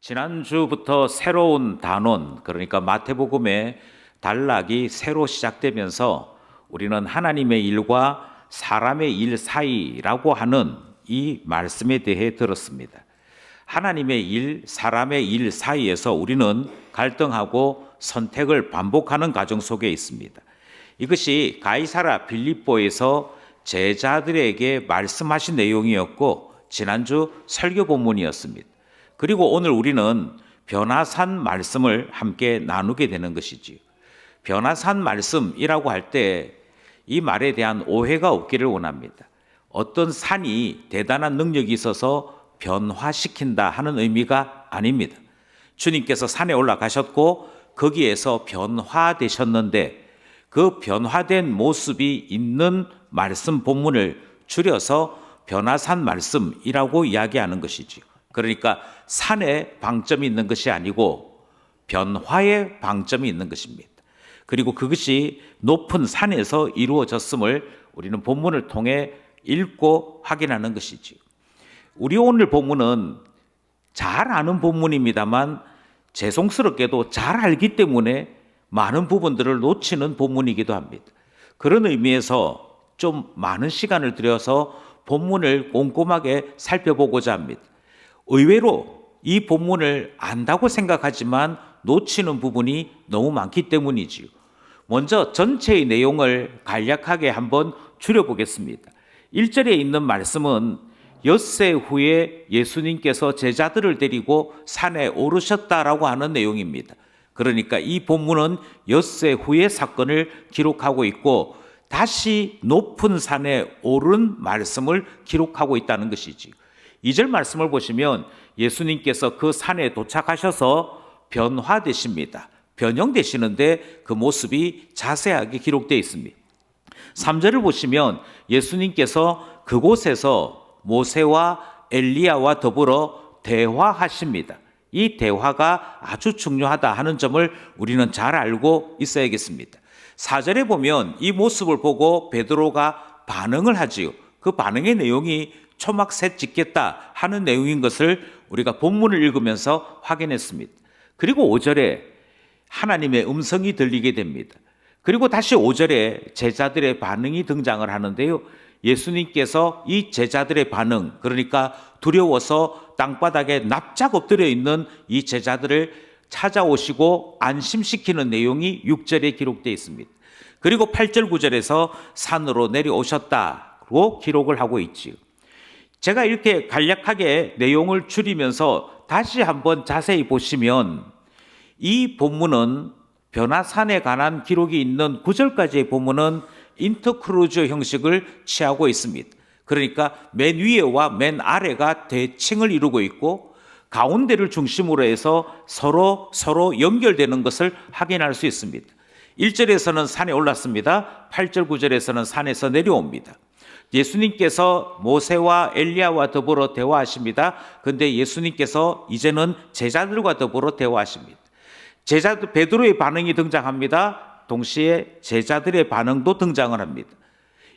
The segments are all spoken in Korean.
지난주부터 새로운 단원, 그러니까 마태복음의 단락이 새로 시작되면서 우리는 하나님의 일과 사람의 일 사이라고 하는 이 말씀에 대해 들었습니다. 하나님의 일, 사람의 일 사이에서 우리는 갈등하고 선택을 반복하는 과정 속에 있습니다. 이것이 가이사랴 빌립보에서 제자들에게 말씀하신 내용이었고 지난주 설교 본문이었습니다. 그리고 오늘 우리는 변화산 말씀을 함께 나누게 되는 것이지요. 변화산 말씀이라고 할 때 이 말에 대한 오해가 없기를 원합니다. 어떤 산이 대단한 능력이 있어서 변화시킨다 하는 의미가 아닙니다. 주님께서 산에 올라가셨고 거기에서 변화되셨는데 그 변화된 모습이 있는 말씀 본문을 줄여서 변화산 말씀이라고 이야기하는 것이지요. 그러니까 산에 방점이 있는 것이 아니고 변화의 방점이 있는 것입니다. 그리고 그것이 높은 산에서 이루어졌음을 우리는 본문을 통해 읽고 확인하는 것이지요. 우리 오늘 본문은 잘 아는 본문입니다만 죄송스럽게도 잘 알기 때문에 많은 부분들을 놓치는 본문이기도 합니다. 그런 의미에서 좀 많은 시간을 들여서 본문을 꼼꼼하게 살펴보고자 합니다. 의외로 이 본문을 안다고 생각하지만 놓치는 부분이 너무 많기 때문이지요. 먼저 전체의 내용을 간략하게 한번 줄여보겠습니다. 1절에 있는 말씀은 엿새 후에 예수님께서 제자들을 데리고 산에 오르셨다라고 하는 내용입니다. 그러니까 이 본문은 엿새 후의 사건을 기록하고 있고 다시 높은 산에 오른 말씀을 기록하고 있다는 것이지요. 2절 말씀을 보시면 예수님께서 그 산에 도착하셔서 변화되십니다. 변형되시는데 그 모습이 자세하게 기록되어 있습니다. 3절을 보시면 예수님께서 그곳에서 모세와 엘리야와 더불어 대화하십니다. 이 대화가 아주 중요하다 하는 점을 우리는 잘 알고 있어야겠습니다. 4절에 보면 이 모습을 보고 베드로가 반응을 하지요. 그 반응의 내용이 초막 셋 짓겠다 하는 내용인 것을 우리가 본문을 읽으면서 확인했습니다. 그리고 5절에 하나님의 음성이 들리게 됩니다. 그리고 다시 5절에 제자들의 반응이 등장을 하는데요. 예수님께서 이 제자들의 반응, 그러니까 두려워서 땅바닥에 납작 엎드려 있는 이 제자들을 찾아오시고 안심시키는 내용이 6절에 기록되어 있습니다. 그리고 8절, 9절에서 산으로 내려오셨다고 기록을 하고 있지요. 제가 이렇게 간략하게 내용을 줄이면서 다시 한번 자세히 보시면 이 본문은 변화산에 관한 기록이 있는 9절까지의 본문은 인터크루즈 형식을 취하고 있습니다. 그러니까 맨 위에와 맨 아래가 대칭을 이루고 있고 가운데를 중심으로 해서 서로 연결되는 것을 확인할 수 있습니다. 1절에서는 산에 올랐습니다. 8절, 9절에서는 산에서 내려옵니다. 예수님께서 모세와 엘리야와 더불어 대화하십니다. 그런데 예수님께서 이제는 제자들과 더불어 대화하십니다. 제자들 베드로의 반응이 등장합니다. 동시에 제자들의 반응도 등장을 합니다.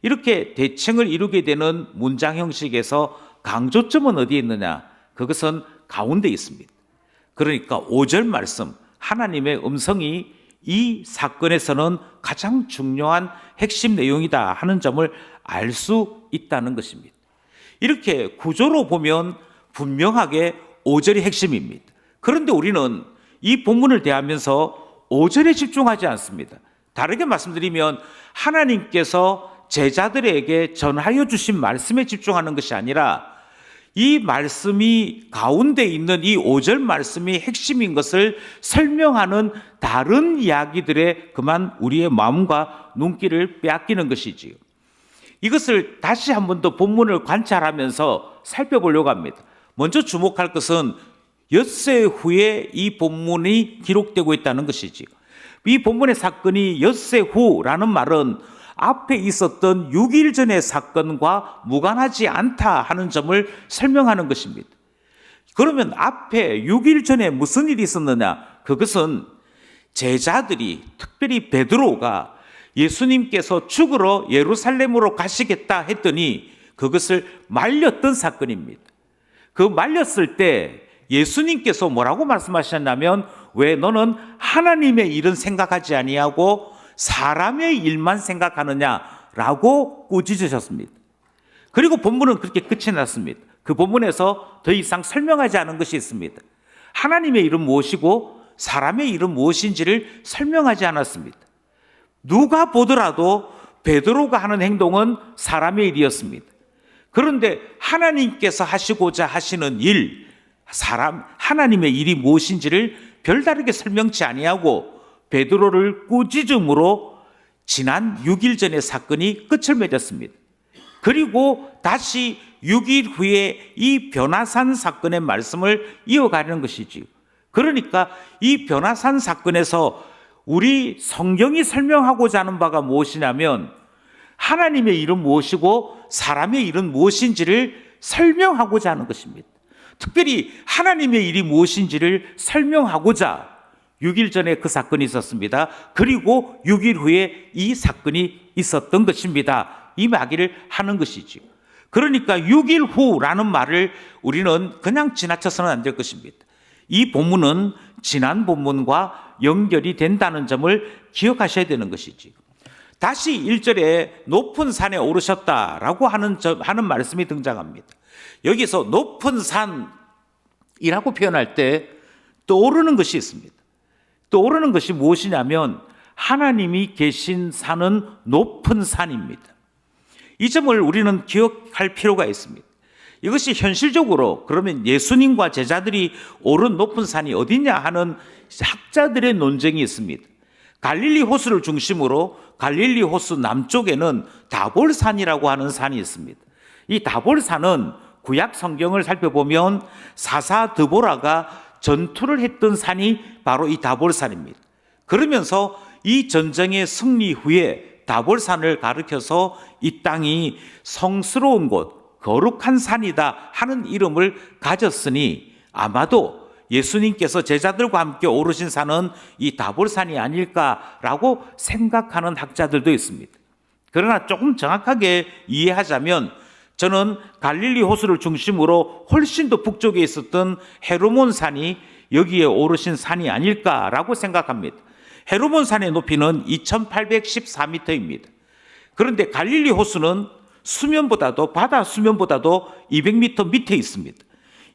이렇게 대칭을 이루게 되는 문장 형식에서 강조점은 어디에 있느냐? 그것은 가운데 있습니다. 그러니까 5절 말씀, 하나님의 음성이 이 사건에서는 가장 중요한 핵심 내용이다 하는 점을 알 수 있다는 것입니다. 이렇게 구조로 보면 분명하게 5절이 핵심입니다. 그런데 우리는 이 본문을 대하면서 5절에 집중하지 않습니다. 다르게 말씀드리면 하나님께서 제자들에게 전하여 주신 말씀에 집중하는 것이 아니라 이 말씀이 가운데 있는 이 5절 말씀이 핵심인 것을 설명하는 다른 이야기들에 그만 우리의 마음과 눈길을 빼앗기는 것이지요. 이것을 다시 한 번 더 본문을 관찰하면서 살펴보려고 합니다. 먼저 주목할 것은 엿새 후에 이 본문이 기록되고 있다는 것이지요. 이 본문의 사건이 엿새 후라는 말은 앞에 있었던 6일 전의 사건과 무관하지 않다 하는 점을 설명하는 것입니다. 그러면 앞에 6일 전에 무슨 일이 있었느냐? 그것은 제자들이, 특별히 베드로가 예수님께서 죽으러 예루살렘으로 가시겠다 했더니 그것을 말렸던 사건입니다. 그 말렸을 때 예수님께서 뭐라고 말씀하셨냐면 왜 너는 하나님의 일은 생각하지 아니하고 사람의 일만 생각하느냐라고 꾸짖으셨습니다. 그리고 본문은 그렇게 끝이 났습니다. 그 본문에서 더 이상 설명하지 않은 것이 있습니다. 하나님의 일은 무엇이고 사람의 일은 무엇인지를 설명하지 않았습니다. 누가 보더라도 베드로가 하는 행동은 사람의 일이었습니다. 그런데 하나님께서 하시고자 하시는 일, 하나님의 일이 무엇인지를 별다르게 설명치 아니하고 베드로를 꾸짖음으로 지난 6일 전의 사건이 끝을 맺었습니다. 그리고 다시 6일 후에 이 변화산 사건의 말씀을 이어가는 것이지요. 그러니까 이 변화산 사건에서 우리 성경이 설명하고자 하는 바가 무엇이냐면 하나님의 일은 무엇이고 사람의 일은 무엇인지를 설명하고자 하는 것입니다. 특별히 하나님의 일이 무엇인지를 설명하고자 6일 전에 그 사건이 있었습니다. 그리고 6일 후에 이 사건이 있었던 것입니다. 이 이야기를 하는 것이죠. 그러니까 6일 후라는 말을 우리는 그냥 지나쳐서는 안 될 것입니다. 이 본문은 지난 본문과 연결이 된다는 점을 기억하셔야 되는 것이지. 다시 1절에 높은 산에 오르셨다라고 하는 말씀이 등장합니다. 여기서 높은 산이라고 표현할 때 떠오르는 것이 있습니다. 떠오르는 것이 무엇이냐면 하나님이 계신 산은 높은 산입니다. 이 점을 우리는 기억할 필요가 있습니다. 이것이 현실적으로 그러면 예수님과 제자들이 오른 높은 산이 어디냐 하는 학자들의 논쟁이 있습니다. 갈릴리 호수를 중심으로 갈릴리 호수 남쪽에는 다볼산이라고 하는 산이 있습니다. 이 다볼산은 구약 성경을 살펴보면 사사 드보라가 전투를 했던 산이 바로 이 다볼산입니다. 그러면서 이 전쟁의 승리 후에 다볼산을 가리켜서 이 땅이 성스러운 곳, 거룩한 산이다 하는 이름을 가졌으니 아마도 예수님께서 제자들과 함께 오르신 산은 이 다볼산이 아닐까라고 생각하는 학자들도 있습니다. 그러나 조금 정확하게 이해하자면 저는 갈릴리 호수를 중심으로 훨씬 더 북쪽에 있었던 헤르몬 산이 여기에 오르신 산이 아닐까라고 생각합니다. 헤르몬 산의 높이는 2814m입니다. 그런데 갈릴리 호수는 바다 수면보다도 200m 밑에 있습니다.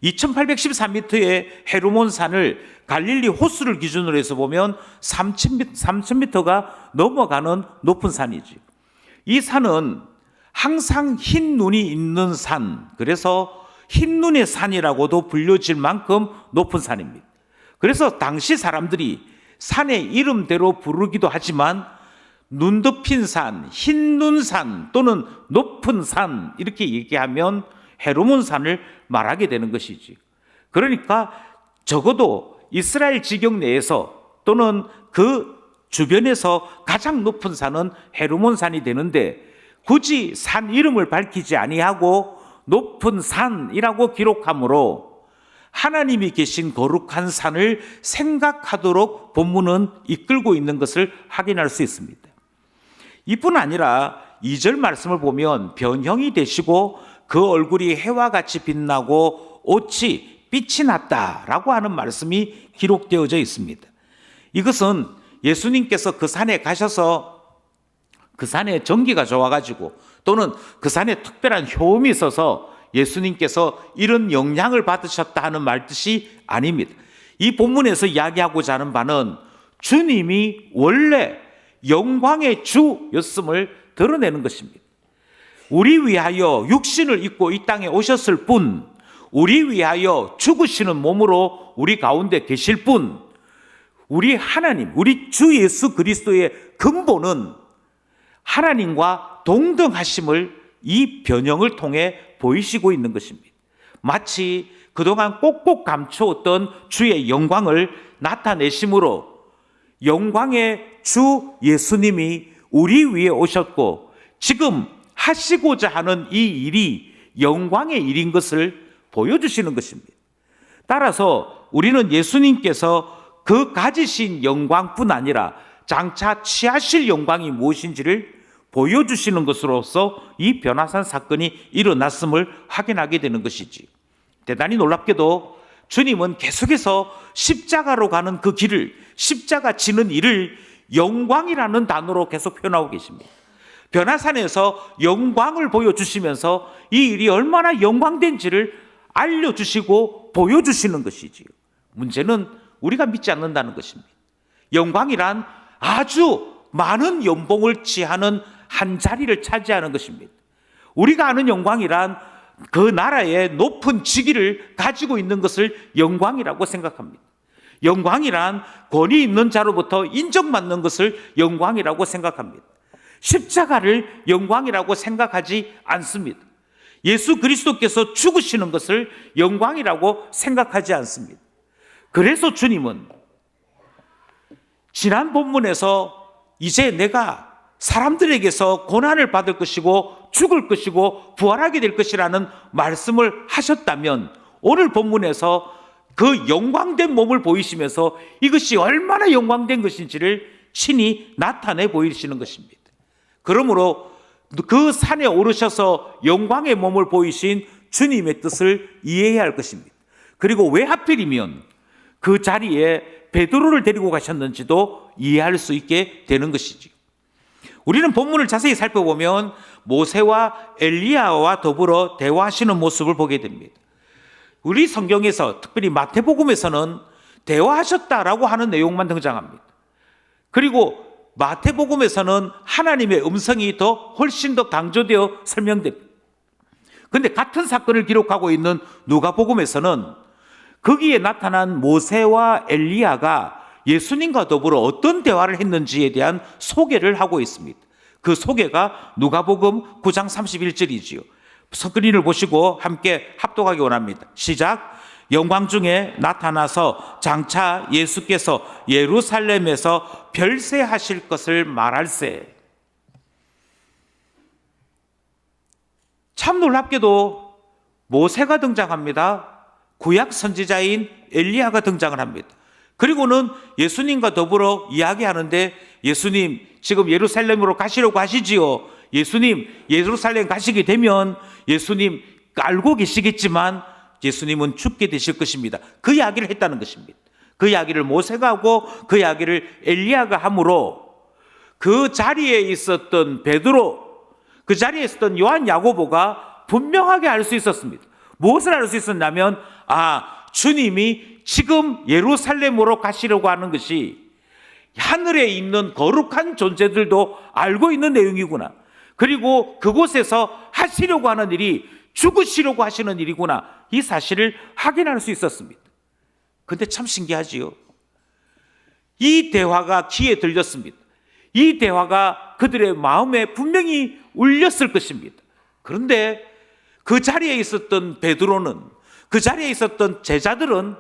2814m의 헤르몬 산을 갈릴리 호수를 기준으로 해서 보면 3000m가 넘어가는 높은 산이지. 이 산은 항상 흰 눈이 있는 산, 그래서 흰 눈의 산이라고도 불려질 만큼 높은 산입니다. 그래서 당시 사람들이 산의 이름대로 부르기도 하지만 눈 덮인 산, 흰 눈산 또는 높은 산 이렇게 얘기하면 헤르몬 산을 말하게 되는 것이지. 그러니까 적어도 이스라엘 지경 내에서 또는 그 주변에서 가장 높은 산은 헤르몬 산이 되는데 굳이 산 이름을 밝히지 아니하고 높은 산이라고 기록하므로 하나님이 계신 거룩한 산을 생각하도록 본문은 이끌고 있는 것을 확인할 수 있습니다. 이뿐 아니라 2절 말씀을 보면 변형이 되시고 그 얼굴이 해와 같이 빛나고 옷이 빛이 났다라고 하는 말씀이 기록되어져 있습니다. 이것은 예수님께서 그 산에 가셔서 그 산에 전기가 좋아가지고 또는 그 산에 특별한 효험이 있어서 예수님께서 이런 영향을 받으셨다 하는 말뜻이 아닙니다. 이 본문에서 이야기하고자 하는 바는 주님이 원래 영광의 주였음을 드러내는 것입니다. 우리 위하여 육신을 입고 이 땅에 오셨을 뿐, 우리 위하여 죽으시는 몸으로 우리 가운데 계실 뿐, 우리 하나님, 우리 주 예수 그리스도의 근본은 하나님과 동등하심을 이 변형을 통해 보이시고 있는 것입니다. 마치 그동안 꼭꼭 감추었던 주의 영광을 나타내심으로 영광의 주 예수님이 우리 위에 오셨고 지금 하시고자 하는 이 일이 영광의 일인 것을 보여주시는 것입니다. 따라서 우리는 예수님께서 그 가지신 영광뿐 아니라 장차 취하실 영광이 무엇인지를 보여주시는 것으로서 이 변화산 사건이 일어났음을 확인하게 되는 것이지. 대단히 놀랍게도 주님은 계속해서 십자가로 가는 그 길을, 십자가 지는 일을 영광이라는 단어로 계속 표현하고 계십니다. 변화산에서 영광을 보여주시면서 이 일이 얼마나 영광된지를 알려주시고 보여주시는 것이지요. 문제는 우리가 믿지 않는다는 것입니다. 영광이란 아주 많은 연봉을 취하는 한 자리를 차지하는 것입니다. 우리가 아는 영광이란 그 나라의 높은 직위를 가지고 있는 것을 영광이라고 생각합니다. 영광이란 권위 있는 자로부터 인정받는 것을 영광이라고 생각합니다. 십자가를 영광이라고 생각하지 않습니다. 예수 그리스도께서 죽으시는 것을 영광이라고 생각하지 않습니다. 그래서 주님은 지난 본문에서 이제 내가 사람들에게서 고난을 받을 것이고 죽을 것이고 부활하게 될 것이라는 말씀을 하셨다면 오늘 본문에서 그 영광된 몸을 보이시면서 이것이 얼마나 영광된 것인지를 친히 나타내 보이시는 것입니다. 그러므로 그 산에 오르셔서 영광의 몸을 보이신 주님의 뜻을 이해해야 할 것입니다. 그리고 왜 하필이면 그 자리에 베드로를 데리고 가셨는지도 이해할 수 있게 되는 것이죠. 우리는 본문을 자세히 살펴보면 모세와 엘리야와 더불어 대화하시는 모습을 보게 됩니다. 우리 성경에서 특별히 마태복음에서는 대화하셨다라고 하는 내용만 등장합니다. 그리고 마태복음에서는 하나님의 음성이 훨씬 더 강조되어 설명됩니다. 그런데 같은 사건을 기록하고 있는 누가복음에서는 거기에 나타난 모세와 엘리야가 예수님과 더불어 어떤 대화를 했는지에 대한 소개를 하고 있습니다. 그 소개가 누가복음 9장 31절이지요. 스크린을 보시고 함께 합독하기 원합니다. 시작. 영광 중에 나타나서 장차 예수께서 예루살렘에서 별세하실 것을 말할세. 참 놀랍게도 모세가 등장합니다. 구약 선지자인 엘리야가 등장을 합니다. 그리고는 예수님과 더불어 이야기하는데 예수님 지금 예루살렘으로 가시려고 하시지요. 예수님 예루살렘 가시게 되면 예수님 알고 계시겠지만 예수님은 죽게 되실 것입니다. 그 이야기를 했다는 것입니다. 그 이야기를 모세가 하고 그 이야기를 엘리야가 함으로 그 자리에 있었던 베드로, 그 자리에 있었던 요한, 야고보가 분명하게 알 수 있었습니다. 무엇을 알 수 있었냐면 주님이 지금 예루살렘으로 가시려고 하는 것이 하늘에 있는 거룩한 존재들도 알고 있는 내용이구나. 그리고 그곳에서 하시려고 하는 일이 죽으시려고 하시는 일이구나. 이 사실을 확인할 수 있었습니다. 그런데 참 신기하지요. 이 대화가 귀에 들렸습니다. 이 대화가 그들의 마음에 분명히 울렸을 것입니다. 그런데 그 자리에 있었던 베드로는, 그 자리에 있었던 제자들은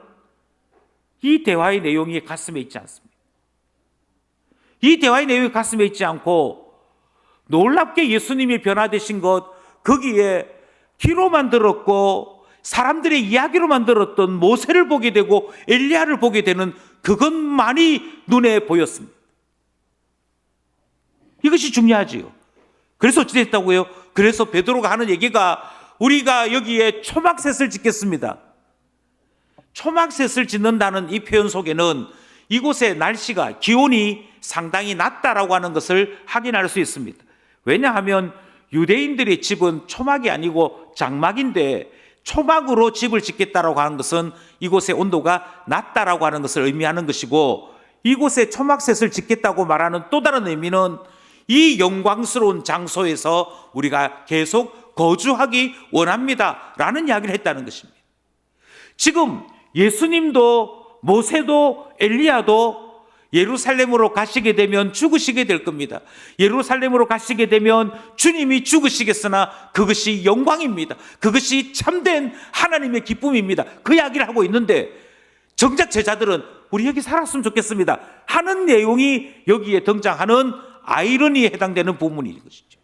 이 대화의 내용이 가슴에 있지 않습니다. 이 대화의 내용이 가슴에 있지 않고 놀랍게 예수님이 변화되신 것, 거기에 귀로만 들었고 사람들의 이야기로만 들었던 모세를 보게 되고 엘리야를 보게 되는 그것만이 눈에 보였습니다. 이것이 중요하지요. 그래서 어찌 됐다고요? 그래서 베드로가 하는 얘기가 우리가 여기에 초막셋을 짓겠습니다. 초막셋을 짓는다는 이 표현 속에는 이곳의 날씨가, 기온이 상당히 낮다라고 하는 것을 확인할 수 있습니다. 왜냐하면 유대인들의 집은 초막이 아니고 장막인데 초막으로 집을 짓겠다라고 하는 것은 이곳의 온도가 낮다라고 하는 것을 의미하는 것이고, 이곳에 초막셋을 짓겠다고 말하는 또 다른 의미는 이 영광스러운 장소에서 우리가 계속 거주하기 원합니다 라는 이야기를 했다는 것입니다. 지금 예수님도 모세도 엘리야도 예루살렘으로 가시게 되면 죽으시게 될 겁니다. 예루살렘으로 가시게 되면 주님이 죽으시겠으나 그것이 영광입니다. 그것이 참된 하나님의 기쁨입니다. 그 이야기를 하고 있는데 정작 제자들은 우리 여기 살았으면 좋겠습니다 하는 내용이 여기에 등장하는 아이러니에 해당되는 본문인 것이죠.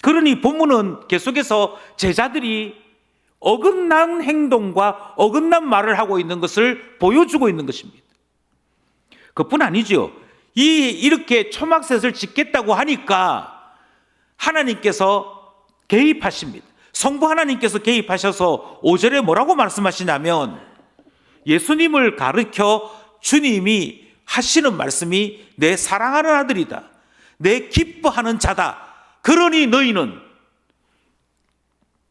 그러니 본문은 계속해서 제자들이 어긋난 행동과 어긋난 말을 하고 있는 것을 보여주고 있는 것입니다. 그뿐 아니죠. 이렇게 초막셋을 짓겠다고 하니까 하나님께서 개입하십니다. 성부 하나님께서 개입하셔서 5절에 뭐라고 말씀하시냐면 예수님을 가르쳐 주님이 하시는 말씀이 내 사랑하는 아들이다, 내 기뻐하는 자다, 그러니 너희는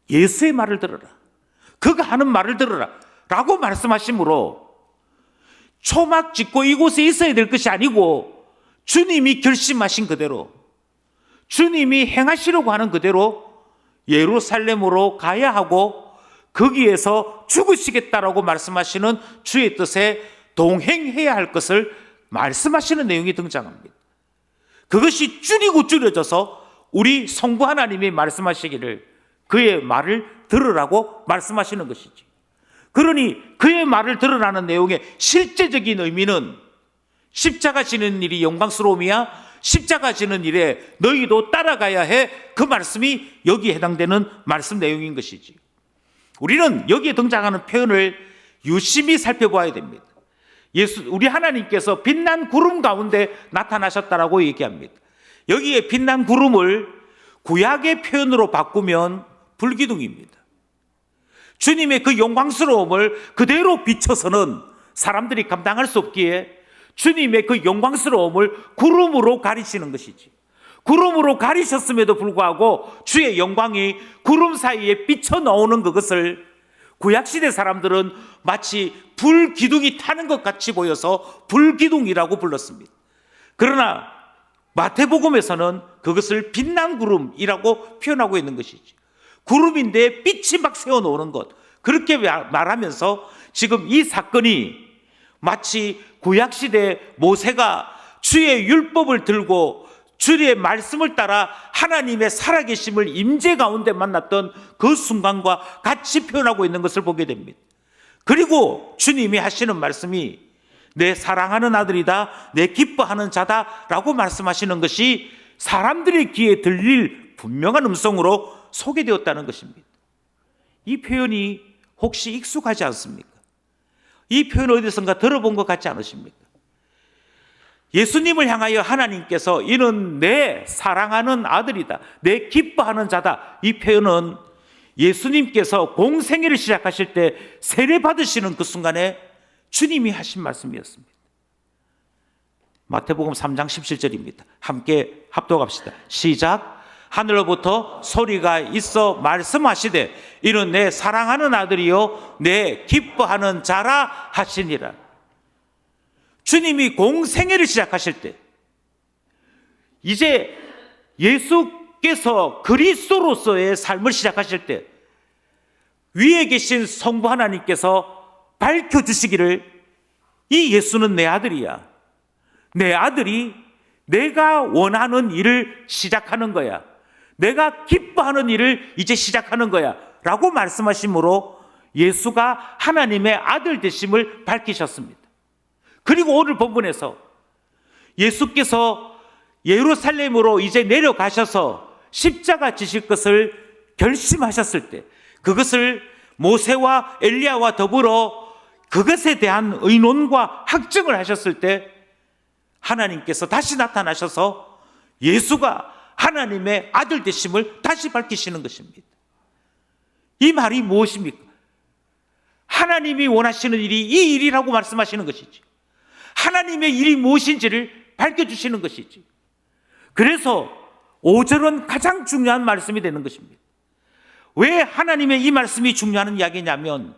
예수의 말을 들어라, 그가 하는 말을 들어라 라고 말씀하시므로 초막 짓고 이곳에 있어야 될 것이 아니고 주님이 결심하신 그대로, 주님이 행하시려고 하는 그대로 예루살렘으로 가야 하고 거기에서 죽으시겠다라고 말씀하시는 주의 뜻에 동행해야 할 것을 말씀하시는 내용이 등장합니다. 그것이 줄이고 줄여져서 우리 성부 하나님이 말씀하시기를 그의 말을 들으라고 말씀하시는 것이지. 그러니 그의 말을 들으라는 내용의 실제적인 의미는 십자가 지는 일이 영광스러움이야, 십자가 지는 일에 너희도 따라가야 해, 그 말씀이 여기에 해당되는 말씀 내용인 것이지. 우리는 여기에 등장하는 표현을 유심히 살펴봐야 됩니다. 우리 하나님께서 빛난 구름 가운데 나타나셨다라고 얘기합니다. 여기에 빛난 구름을 구약의 표현으로 바꾸면 불기둥입니다. 주님의 그 영광스러움을 그대로 비춰서는 사람들이 감당할 수 없기에 주님의 그 영광스러움을 구름으로 가리시는 것이지. 구름으로 가리셨음에도 불구하고 주의 영광이 구름 사이에 비쳐 나오는 그것을 구약시대 사람들은 마치 불기둥이 타는 것 같이 보여서 불기둥이라고 불렀습니다. 그러나 마태복음에서는 그것을 빛난 구름이라고 표현하고 있는 것이지. 구름인데 빛이 막 새어나오는 것, 그렇게 말하면서 지금 이 사건이 마치 구약시대 모세가 주의 율법을 들고 주의 말씀을 따라 하나님의 살아계심을 임재 가운데 만났던 그 순간과 같이 표현하고 있는 것을 보게 됩니다. 그리고 주님이 하시는 말씀이 내 사랑하는 아들이다, 내 기뻐하는 자다라고 말씀하시는 것이 사람들의 귀에 들릴 분명한 음성으로 소개되었다는 것입니다. 이 표현이 혹시 익숙하지 않습니까? 이 표현 어디선가 들어본 것 같지 않으십니까? 예수님을 향하여 하나님께서 이는 내 사랑하는 아들이다, 내 기뻐하는 자다, 이 표현은 예수님께서 공생애를 시작하실 때 세례 받으시는 그 순간에 주님이 하신 말씀이었습니다. 마태복음 3장 17절입니다. 함께 합독합시다. 시작. 하늘로부터 소리가 있어 말씀하시되 이는 내 사랑하는 아들이요 내 기뻐하는 자라 하시니라. 주님이 공생애를 시작하실 때, 이제 예수께서 그리스도로서의 삶을 시작하실 때 위에 계신 성부 하나님께서 밝혀주시기를 이 예수는 내 아들이야, 내 아들이 내가 원하는 일을 시작하는 거야, 내가 기뻐하는 일을 이제 시작하는 거야 라고 말씀하심으로 예수가 하나님의 아들 되심을 밝히셨습니다. 그리고 오늘 본문에서 예수께서 예루살렘으로 이제 내려가셔서 십자가 지실 것을 결심하셨을 때, 그것을 모세와 엘리야와 더불어 그것에 대한 의논과 학증을 하셨을 때 하나님께서 다시 나타나셔서 예수가 하나님의 아들 되심을 다시 밝히시는 것입니다. 이 말이 무엇입니까? 하나님이 원하시는 일이 이 일이라고 말씀하시는 것이지. 하나님의 일이 무엇인지를 밝혀주시는 것이지. 그래서 5절은 가장 중요한 말씀이 되는 것입니다. 왜 하나님의 이 말씀이 중요한 이야기냐면,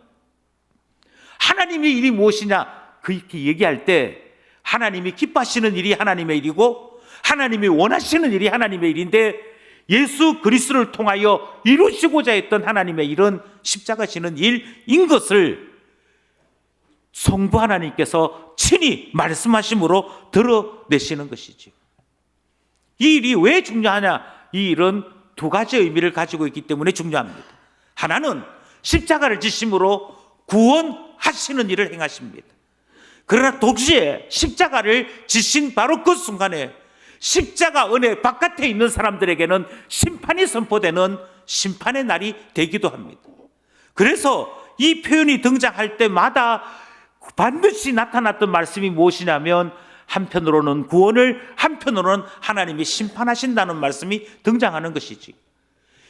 하나님의 일이 무엇이냐 그렇게 얘기할 때 하나님이 기뻐하시는 일이 하나님의 일이고 하나님이 원하시는 일이 하나님의 일인데, 예수 그리스도를 통하여 이루시고자 했던 하나님의 일은 십자가 지는 일인 것을 성부 하나님께서 친히 말씀하심으로 드러내시는 것이지. 이 일이 왜 중요하냐? 이 일은 두 가지 의미를 가지고 있기 때문에 중요합니다. 하나는 십자가를 지심으로 구원하시는 일을 행하십니다. 그러나 동시에 십자가를 지신 바로 그 순간에 십자가 은혜 바깥에 있는 사람들에게는 심판이 선포되는 심판의 날이 되기도 합니다. 그래서 이 표현이 등장할 때마다 반드시 나타났던 말씀이 무엇이냐면, 한편으로는 구원을, 한편으로는 하나님이 심판하신다는 말씀이 등장하는 것이지.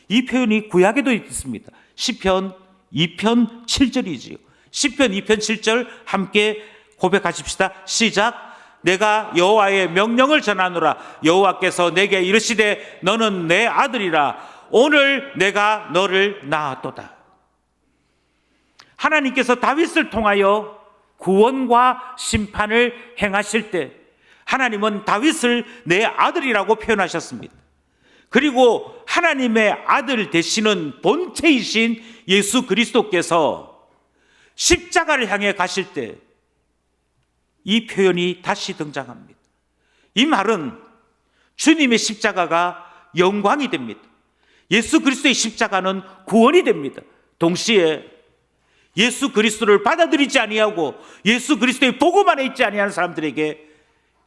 이 표현이 구약에도 있습니다. 시편 2편 7절이지요. 시편 2편 7절 함께 고백하십시다. 시작. 내가 여호와의 명령을 전하노라. 여호와께서 내게 이르시되 너는 내 아들이라. 오늘 내가 너를 낳았도다. 하나님께서 다윗을 통하여 구원과 심판을 행하실 때 하나님은 다윗을 내 아들이라고 표현하셨습니다. 그리고 하나님의 아들 되시는 본체이신 예수 그리스도께서 십자가를 향해 가실 때 이 표현이 다시 등장합니다. 이 말은 주님의 십자가가 영광이 됩니다. 예수 그리스도의 십자가는 구원이 됩니다. 동시에 예수 그리스도를 받아들이지 아니하고 예수 그리스도의 복음 안에 있지 아니하는 사람들에게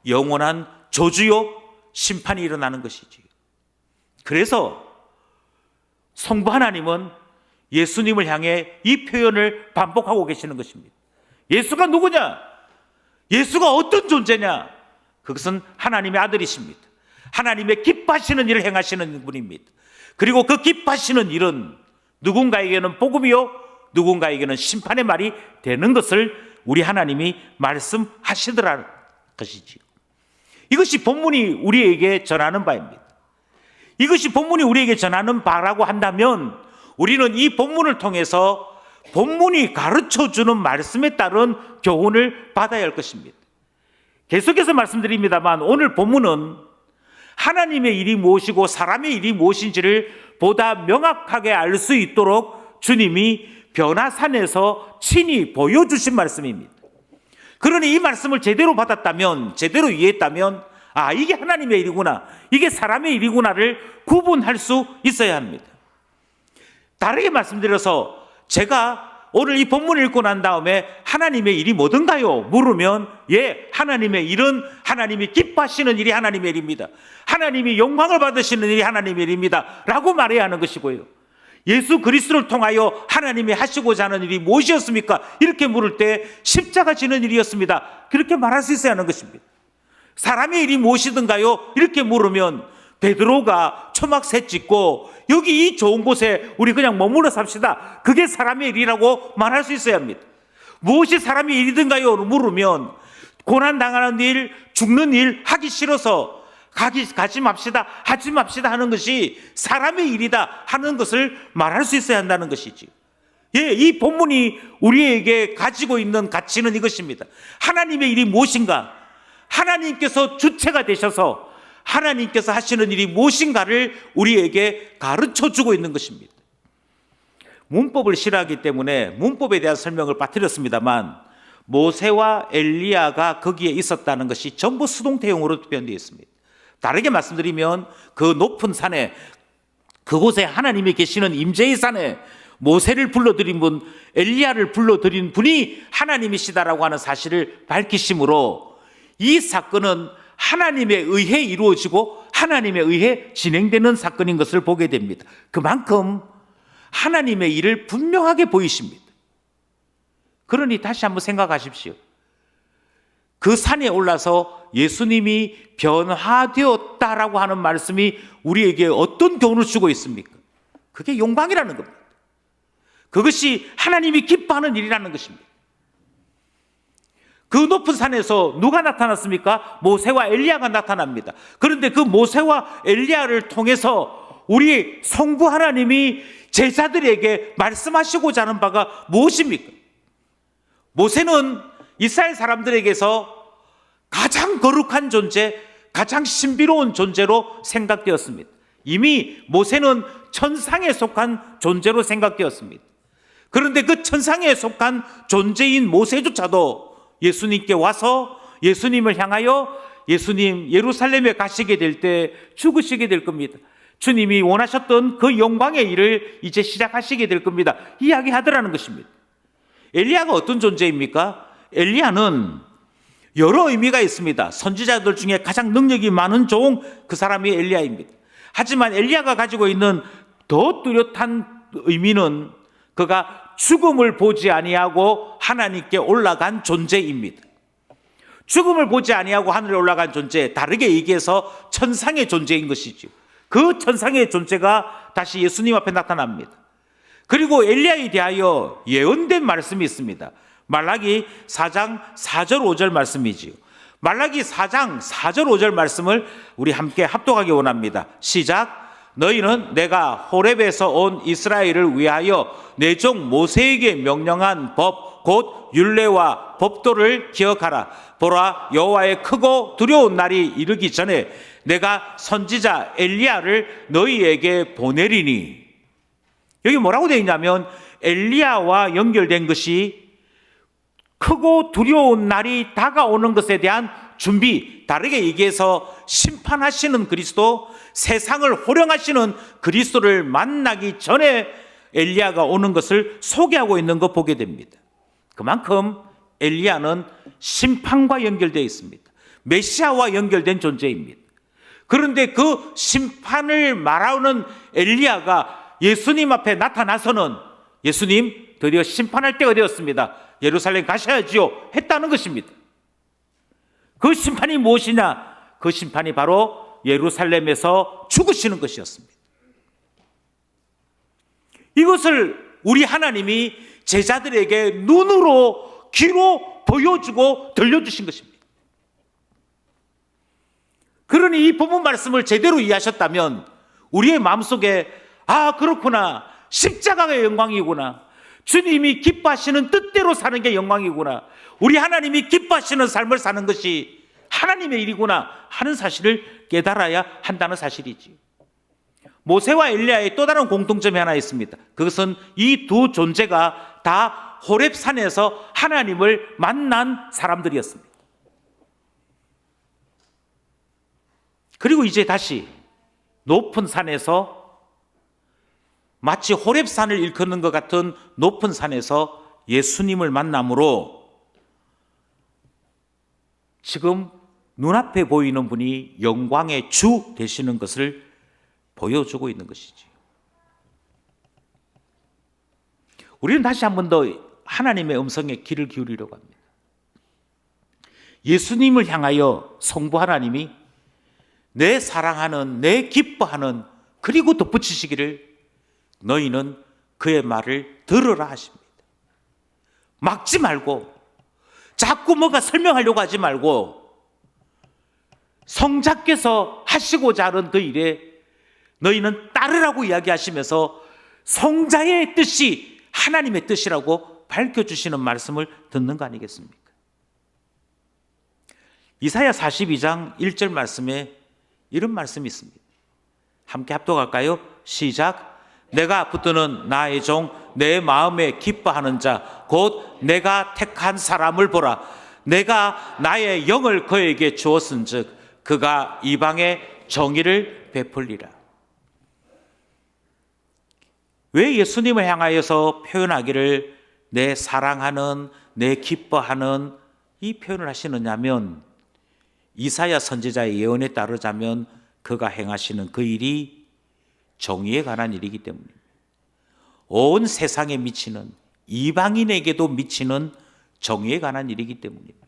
영원한 저주요 심판이 일어나는 것이지. 그래서 성부 하나님은 예수님을 향해 이 표현을 반복하고 계시는 것입니다. 예수가 누구냐? 예수가 어떤 존재냐? 그것은 하나님의 아들이십니다. 하나님의 기뻐하시는 일을 행하시는 분입니다. 그리고 그 기뻐하시는 일은 누군가에게는 복음이요, 누군가에게는 심판의 말이 되는 것을 우리 하나님이 말씀하시더라는 것이지요. 이것이 본문이 우리에게 전하는 바입니다. 이것이 본문이 우리에게 전하는 바라고 한다면 우리는 이 본문을 통해서 본문이 가르쳐주는 말씀에 따른 교훈을 받아야 할 것입니다. 계속해서 말씀드립니다만 오늘 본문은 하나님의 일이 무엇이고 사람의 일이 무엇인지를 보다 명확하게 알 수 있도록 주님이 변화산에서 친히 보여주신 말씀입니다. 그러니 이 말씀을 제대로 받았다면, 제대로 이해했다면 이게 하나님의 일이구나, 이게 사람의 일이구나를 구분할 수 있어야 합니다. 다르게 말씀드려서 제가 오늘 이 본문을 읽고 난 다음에 하나님의 일이 뭐든가요? 물으면 하나님의 일은 하나님이 기뻐하시는 일이 하나님의 일입니다. 하나님이 영광을 받으시는 일이 하나님의 일입니다 라고 말해야 하는 것이고요. 예수 그리스도를 통하여 하나님이 하시고자 하는 일이 무엇이었습니까? 이렇게 물을 때 십자가 지는 일이었습니다. 그렇게 말할 수 있어야 하는 것입니다. 사람의 일이 무엇이든가요? 이렇게 물으면 베드로가 초막새 짓고 여기 이 좋은 곳에 우리 그냥 머물러 삽시다, 그게 사람의 일이라고 말할 수 있어야 합니다. 무엇이 사람의 일이든가요? 물으면 고난당하는 일, 죽는 일 하기 싫어서 가지 맙시다, 하지 맙시다 하는 것이 사람의 일이다 하는 것을 말할 수 있어야 한다는 것이지. 이 본문이 우리에게 가지고 있는 가치는 이것입니다. 하나님의 일이 무엇인가? 하나님께서 주체가 되셔서 하나님께서 하시는 일이 무엇인가를 우리에게 가르쳐주고 있는 것입니다. 문법을 싫어하기 때문에 문법에 대한 설명을 빠뜨렸습니다만 모세와 엘리야가 거기에 있었다는 것이 전부 수동태용으로 표현되어 있습니다. 다르게 말씀드리면 그 높은 산에, 그곳에 하나님이 계시는 임재의 산에 모세를 불러들인 분, 엘리야를 불러들인 분이 하나님이시다라고 하는 사실을 밝히심으로 이 사건은 하나님에 의해 이루어지고 하나님에 의해 진행되는 사건인 것을 보게 됩니다. 그만큼 하나님의 일을 분명하게 보이십니다. 그러니 다시 한번 생각하십시오. 그 산에 올라서 예수님이 변화되었다라고 하는 말씀이 우리에게 어떤 교훈을 주고 있습니까? 그게 영광이라는 겁니다. 그것이 하나님이 기뻐하는 일이라는 것입니다. 그 높은 산에서 누가 나타났습니까? 모세와 엘리야가 나타납니다. 그런데 그 모세와 엘리야를 통해서 우리 성부 하나님이 제자들에게 말씀하시고자 하는 바가 무엇입니까? 모세는 이스라엘 사람들에게서 가장 거룩한 존재, 가장 신비로운 존재로 생각되었습니다. 이미 모세는 천상에 속한 존재로 생각되었습니다. 그런데 그 천상에 속한 존재인 모세조차도 예수님께 와서 예수님을 향하여 예수님 예루살렘에 가시게 될 때 죽으시게 될 겁니다. 주님이 원하셨던 그 영광의 일을 이제 시작하시게 될 겁니다. 이야기하더라는 것입니다. 엘리야가 어떤 존재입니까? 엘리야는 여러 의미가 있습니다. 선지자들 중에 가장 능력이 많은 종, 그 사람이 엘리야입니다. 하지만 엘리야가 가지고 있는 더 뚜렷한 의미는 그가 죽음을 보지 아니하고 하나님께 올라간 존재입니다. 죽음을 보지 아니하고 하늘에 올라간 존재, 다르게 얘기해서 천상의 존재인 것이죠. 그 천상의 존재가 다시 예수님 앞에 나타납니다. 그리고 엘리야에 대하여 예언된 말씀이 있습니다. 말라기 4장 4절 5절 말씀이지요. 말라기 4장 4절 5절 말씀을 우리 함께 합독하기 원합니다. 시작. 너희는 내가 호렙에서 온 이스라엘을 위하여 내 종 모세에게 명령한 법 곧 율례와 법도를 기억하라. 보라, 여호와의 크고 두려운 날이 이르기 전에 내가 선지자 엘리야를 너희에게 보내리니. 여기 뭐라고 되어 있냐면 엘리야와 연결된 것이 크고 두려운 날이 다가오는 것에 대한 준비, 다르게 얘기해서 심판하시는 그리스도, 세상을 호령하시는 그리스도를 만나기 전에 엘리야가 오는 것을 소개하고 있는 거 보게 됩니다. 그만큼 엘리야는 심판과 연결되어 있습니다. 메시아와 연결된 존재입니다. 그런데 그 심판을 말하는 엘리야가 예수님 앞에 나타나서는 예수님 드디어 심판할 때가 되었습니다. 예루살렘 가셔야지요 했다는 것입니다. 그 심판이 무엇이냐? 그 심판이 바로 예루살렘에서 죽으시는 것이었습니다. 이것을 우리 하나님이 제자들에게 눈으로, 귀로 보여주고 들려주신 것입니다. 그러니 이 본문 말씀을 제대로 이해하셨다면 우리의 마음속에 그렇구나, 십자가가 영광이구나, 주님이 기뻐하시는 뜻대로 사는 게 영광이구나, 우리 하나님이 기뻐하시는 삶을 사는 것이 하나님의 일이구나 하는 사실을 깨달아야 한다는 사실이지. 모세와 엘리야의 또 다른 공통점이 하나 있습니다. 그것은 이 두 존재가 다 호렙산에서 하나님을 만난 사람들이었습니다. 그리고 이제 다시 높은 산에서, 마치 호렙산을 일컫는 것 같은 높은 산에서 예수님을 만남으로 지금 눈앞에 보이는 분이 영광의 주 되시는 것을 보여주고 있는 것이지. 우리는 다시 한 번 더 하나님의 음성에 귀를 기울이려고 합니다. 예수님을 향하여 성부 하나님이 내 사랑하는, 내 기뻐하는, 그리고 덧붙이시기를 너희는 그의 말을 들으라 하십니다. 막지 말고, 자꾸 뭐가 설명하려고 하지 말고, 성자께서 하시고자 하는 그 일에 너희는 따르라고 이야기하시면서 성자의 뜻이 하나님의 뜻이라고 밝혀주시는 말씀을 듣는 거 아니겠습니까? 이사야 42장 1절 말씀에 이런 말씀이 있습니다. 함께 합독할까요? 시작. 내가 붙드는 나의 종, 내 마음에 기뻐하는 자, 곧 내가 택한 사람을 보라. 내가 나의 영을 그에게 주었은즉 그가 이방에 정의를 베풀리라. 왜 예수님을 향하여서 표현하기를 내 사랑하는, 내 기뻐하는 이 표현을 하시느냐면, 이사야 선지자의 예언에 따르자면 그가 행하시는 그 일이 정의에 관한 일이기 때문입니다. 온 세상에 미치는, 이방인에게도 미치는 정의에 관한 일이기 때문입니다.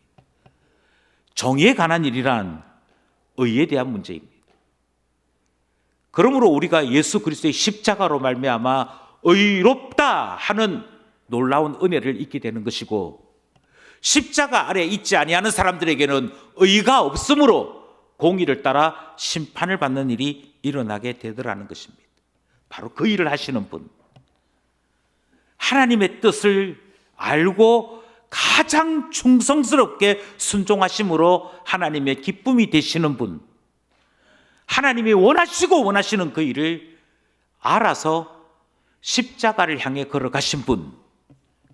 정의에 관한 일이란 의에 대한 문제입니다. 그러므로 우리가 예수 그리스도의 십자가로 말미암아 의롭다 하는 놀라운 은혜를 잊게 되는 것이고, 십자가 아래 있지 아니하는 사람들에게는 의가 없으므로 공의를 따라 심판을 받는 일이 일어나게 되더라는 것입니다. 바로 그 일을 하시는 분, 하나님의 뜻을 알고 가장 충성스럽게 순종하심으로 하나님의 기쁨이 되시는 분, 하나님이 원하시고 원하시는 그 일을 알아서 십자가를 향해 걸어가신 분,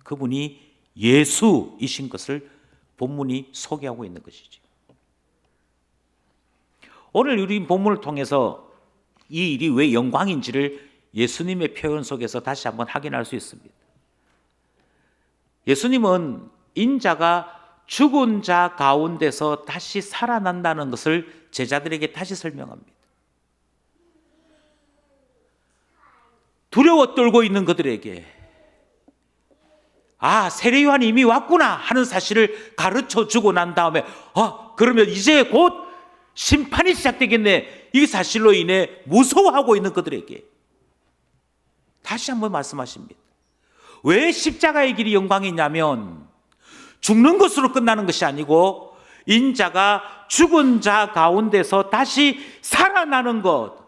그분이 예수이신 것을 본문이 소개하고 있는 것이죠. 오늘 우리 본문을 통해서 이 일이 왜 영광인지를 예수님의 표현 속에서 다시 한번 확인할 수 있습니다. 예수님은 인자가 죽은 자 가운데서 다시 살아난다는 것을 제자들에게 다시 설명합니다. 두려워 떨고 있는 그들에게 세례 요한이 이미 왔구나 하는 사실을 가르쳐 주고 난 다음에 그러면 이제 곧 심판이 시작되겠네, 이 사실로 인해 무서워하고 있는 그들에게 다시 한번 말씀하십니다. 왜 십자가의 길이 영광이냐면 죽는 것으로 끝나는 것이 아니고 인자가 죽은 자 가운데서 다시 살아나는 것,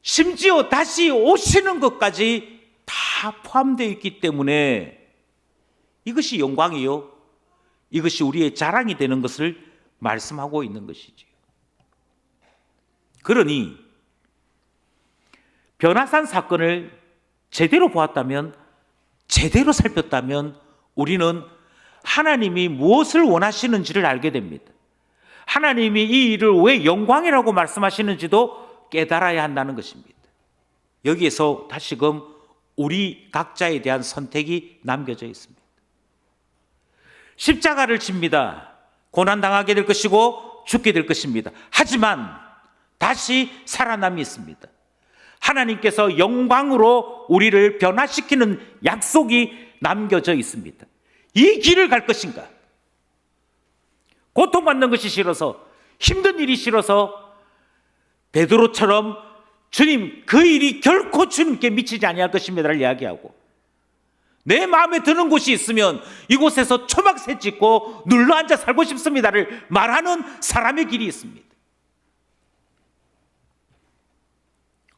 심지어 다시 오시는 것까지 다 포함되어 있기 때문에 이것이 영광이요, 이것이 우리의 자랑이 되는 것을 말씀하고 있는 것이지요. 그러니 변화산 사건을 제대로 보았다면, 제대로 살폈다면 우리는 하나님이 무엇을 원하시는지를 알게 됩니다. 하나님이 이 일을 왜 영광이라고 말씀하시는지도 깨달아야 한다는 것입니다. 여기에서 다시금 우리 각자에 대한 선택이 남겨져 있습니다. 십자가를 집니다. 고난당하게 될 것이고 죽게 될 것입니다. 하지만 다시 살아남이 있습니다. 하나님께서 영광으로 우리를 변화시키는 약속이 남겨져 있습니다. 이 길을 갈 것인가? 고통받는 것이 싫어서, 힘든 일이 싫어서 베드로처럼 주님, 그 일이 결코 주님께 미치지 아니할 것입니다를 이야기하고, 내 마음에 드는 곳이 있으면 이곳에서 초막새 짓고 눌러앉아 살고 싶습니다를 말하는 사람의 길이 있습니다.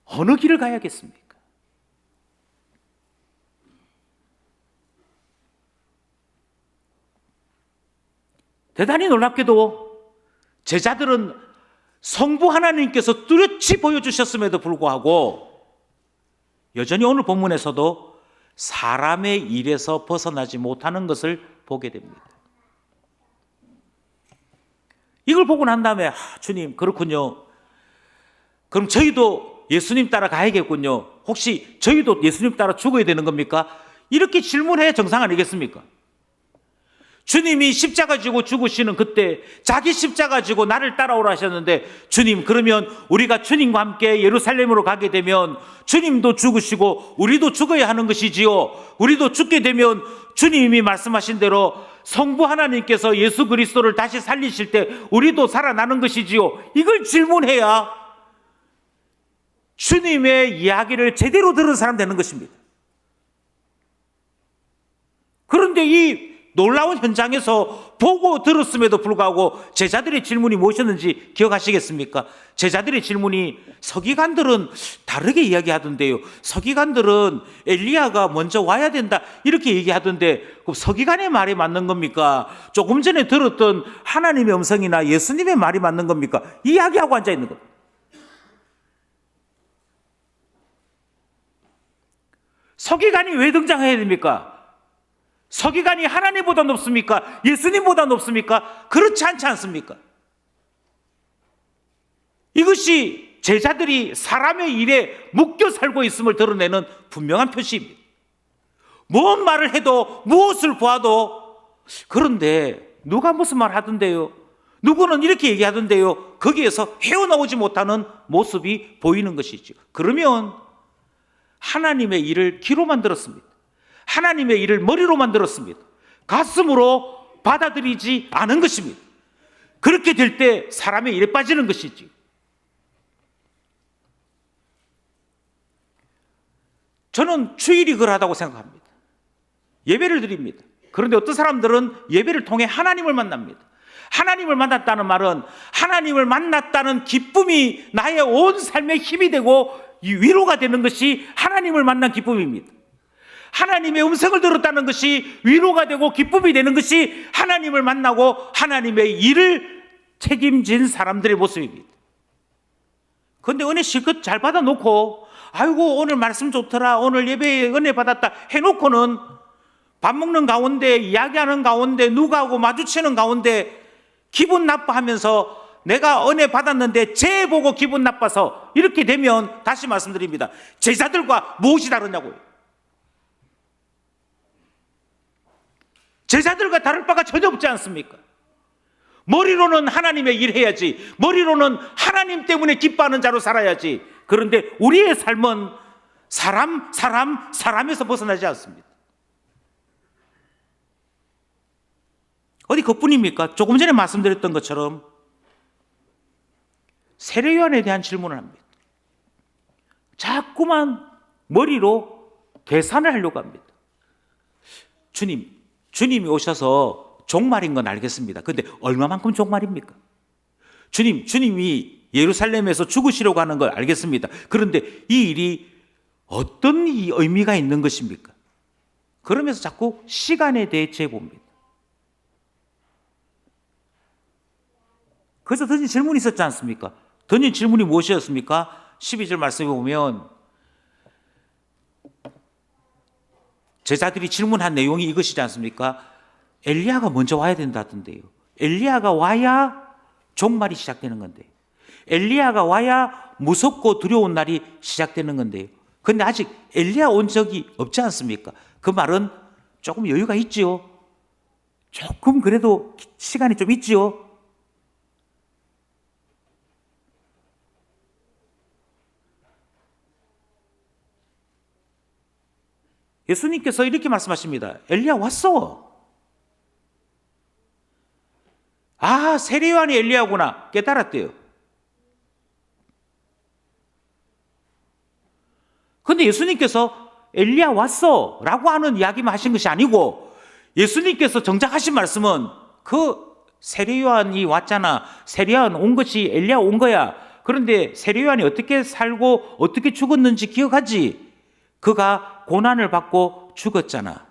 어느 길을 가야겠습니까? 대단히 놀랍게도 제자들은 성부 하나님께서 뚜렷이 보여주셨음에도 불구하고 여전히 오늘 본문에서도 사람의 일에서 벗어나지 못하는 것을 보게 됩니다. 이걸 보고 난 다음에 주님, 그렇군요. 그럼 저희도 예수님 따라 가야겠군요. 혹시 저희도 예수님 따라 죽어야 되는 겁니까? 이렇게 질문해야 정상 아니겠습니까? 주님이 십자가 지고 죽으시는 그때 자기 십자가 지고 나를 따라오라 하셨는데, 주님, 그러면 우리가 주님과 함께 예루살렘으로 가게 되면 주님도 죽으시고 우리도 죽어야 하는 것이지요. 우리도 죽게 되면 주님이 말씀하신 대로 성부 하나님께서 예수 그리스도를 다시 살리실 때 우리도 살아나는 것이지요. 이걸 질문해야 주님의 이야기를 제대로 들은 사람 되는 것입니다. 그런데 이 놀라운 현장에서 보고 들었음에도 불구하고 제자들의 질문이 무엇이었는지 기억하시겠습니까? 제자들의 질문이, 서기관들은 다르게 이야기하던데요. 서기관들은 엘리야가 먼저 와야 된다 이렇게 얘기하던데, 그럼 서기관의 말이 맞는 겁니까? 조금 전에 들었던 하나님의 음성이나 예수님의 말이 맞는 겁니까? 이야기하고 앉아있는 겁니다. 서기관이 왜 등장해야 됩니까? 서기관이 하나님보다 높습니까? 예수님보다 높습니까? 그렇지 않지 않습니까? 이것이 제자들이 사람의 일에 묶여 살고 있음을 드러내는 분명한 표시입니다. 뭔 말을 해도 무엇을 보아도, 그런데 누가 무슨 말 하던데요? 누구는 이렇게 얘기하던데요? 거기에서 헤어나오지 못하는 모습이 보이는 것이죠. 그러면 하나님의 일을 귀로만 들었습니다. 하나님의 일을 머리로 만들었습니다. 가슴으로 받아들이지 않은 것입니다. 그렇게 될 때 사람의 일에 빠지는 것이지. 저는 주일이 그러하다고 생각합니다. 예배를 드립니다. 그런데 어떤 사람들은 예배를 통해 하나님을 만납니다. 하나님을 만났다는 말은 하나님을 만났다는 기쁨이 나의 온 삶의 힘이 되고 위로가 되는 것이 하나님을 만난 기쁨입니다. 하나님의 음성을 들었다는 것이 위로가 되고 기쁨이 되는 것이 하나님을 만나고 하나님의 일을 책임진 사람들의 모습입니다. 그런데 은혜 실컷 잘 받아놓고, 아이고 오늘 말씀 좋더라, 오늘 예배에 은혜 받았다 해놓고는 밥 먹는 가운데, 이야기하는 가운데, 누구하고 마주치는 가운데 기분 나빠하면서 내가 은혜 받았는데 쟤 보고 기분 나빠서, 이렇게 되면 다시 말씀드립니다. 제자들과 무엇이 다르냐고요. 제자들과 다를 바가 전혀 없지 않습니까? 머리로는 하나님의 일 해야지, 머리로는 하나님 때문에 기뻐하는 자로 살아야지. 그런데 우리의 삶은 사람에서 벗어나지 않습니다. 어디 그뿐입니까? 조금 전에 말씀드렸던 것처럼 세례요한에 대한 질문을 합니다. 자꾸만 머리로 계산을 하려고 합니다. 주님이 오셔서 종말인 건 알겠습니다. 그런데 얼마만큼 종말입니까? 주님이 예루살렘에서 죽으시려고 하는 걸 알겠습니다. 그런데 이 일이 어떤 의미가 있는 것입니까? 그러면서 자꾸 시간에 대해 재봅니다. 그래서 던진 질문이 있었지 않습니까? 던진 질문이 무엇이었습니까? 12절 말씀에 보면 제자들이 질문한 내용이 이것이지 않습니까? 엘리야가 먼저 와야 된다던데요. 엘리야가 와야 종말이 시작되는 건데, 엘리야가 와야 무섭고 두려운 날이 시작되는 건데요. 그런데 아직 엘리야 온 적이 없지 않습니까? 그 말은 조금 여유가 있지요. 조금 그래도 시간이 좀 있지요. 예수님께서 이렇게 말씀하십니다. 엘리야 왔어. 아, 세례 요한이 엘리야구나 깨달았대요. 그런데 예수님께서 엘리야 왔어 라고 하는 이야기만 하신 것이 아니고, 예수님께서 정작 하신 말씀은 그 세례 요한이 왔잖아. 세례 요한 온 것이 엘리야 온 거야. 그런데 세례 요한이 어떻게 살고 어떻게 죽었는지 기억하지? 그가 고난을 받고 죽었잖아.